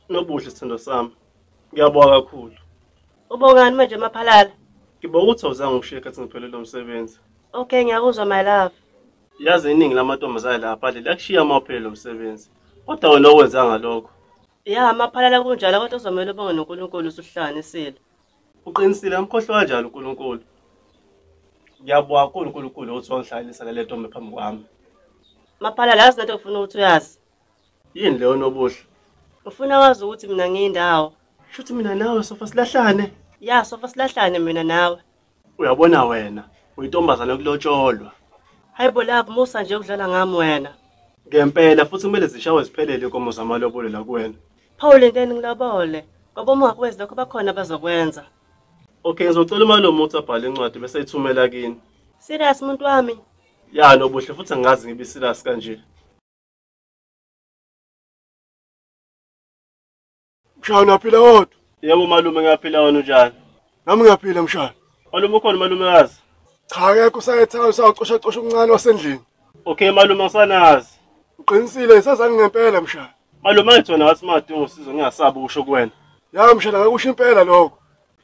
Nobuhle sithando sami. Ngiyabonga kakhulu. Ubongani manje Maphalala? Ngibonga ukuthi awuzange ngishiye kathi ngiphelele umsebenzi. Okay, ngiyakuzwa my love. Yazi iningi lamantombazane lapha liyakushiya uma uphelele umsebenzi. Kodwa wena okwenzanga lokho. Ya Maphalala kunjalo kodwa uzomela ubonge noNkulunkulu usuhlanisile. Uqinisile amkhohlwa kanjalo uNkulunkulu. Ngiyabonga kakhulu uNkulunkulu ukuthi wangihlalisa le ntombi phambi kwami. Maphalala yazi into ufuna ukuthi uyazi. Yini leyo nobuhle? Ufuna wazi ukuthi mina ngiyindawo. Shuthi mina nawe sofa silahlane. Ya sofa silahlane mina nawe. Uyabona wena, uyintombazane kulotsholwa. Hayibo love musa nje ukudlala ngami wena. Ngempela futhi kumele zishawe ziphelele inkomo zamalobolo la kuwena. Paul inteni ngilobole. Ngoba uma ungakwenzi lokho bakhona bazokwenza. Okay, ngizocela umalume ukuthi abhale incwadi bese ayithumela kini. Serious umuntu wami? Ya nobuhle futhi angazi ngibe serious kanje. Mshana uyaphila kodwa? Yebo malume ngiyaphila wena unjani? Nami ngiyaphila mshana. Malume ukhona malume yazi? Cha akekho usayethayo usawucosha umncane wasendlini. Okay malume ngisanazi. Uqinisile isazange ngempela mshana. Malume ngithona ngathi madinga usizo ngingasabi ukusho kuwena. Ya mshana ngakusho impela lokho.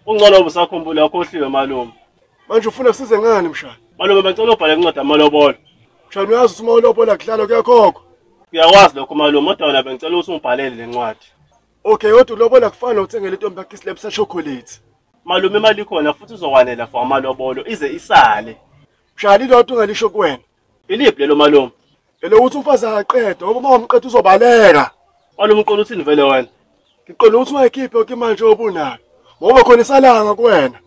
Ungcono ubusakhumbula ukhohliwe malume. Manje ufuna kusize ngani mshana? Malume bengicela ubhale incwadi amalobolo. Mshana uyazi ukuthi uma ulobola kudlala kuyakhokho. Ngiyakwazi lokho malume kodwa wena bengicela ukuthi ungibhalele le ncwadi. Okay kodwa ulobola kufana uthengele intombi yakhe islab sa chocolate. Malume imali ikhona futhi uzokwanela for amalobolo ize isale. Mshana ilodwa ungalisho kuwena. Iliphi lelo malume? Elokuthi umfazi akaqeda ngoba uma umqeda uzobaleka. Malume uqola uthini vele wena? Ngiqola ukuthi ungayikhiphe yonke imali nje obunayo. Ngoba khona isalanga kuwena.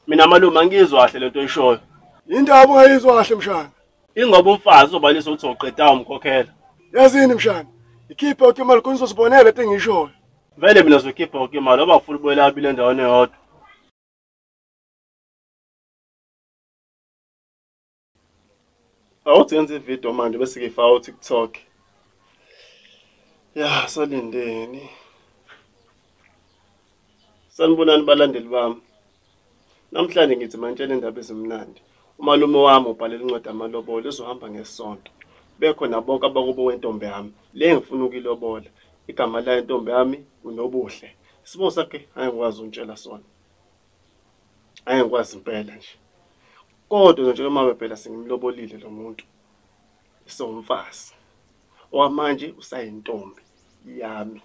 Mina malume angizwa kahle lento oyishoyo. Indaba ungayizwa kahle mshana. Ingoba umfazi uzobalisa ukuthi uqeda umkhokhela. Yazini mshana? Ikhiphe yonke imali khona uzosibonela lento engishoyo. Vele mina zokhipha yonke imali oba ufuna ubuyela abile endaweni eyodwa. Awuthi yenze ivideo manje bese ngifaka uTikTok. Ya, salindeni. Sanibonani balandeli bami. Namhlanje ngithi mantshela indaba ezimnandi. Umalume wami ubhalela incwadi amalobolo ezohamba ngesonto. Bekhona bonke abakubo wentombi yami. Le ngifuna ukuyilobola. Igama la intombi yami uNobuhle. Isimo sakhe ayengikwazi untshela sona. Ayengikwazi impela nje. Kodwa nje uma phela sengimlobolile lo muntu. Isomfazi. Owamanje usayintombi yami.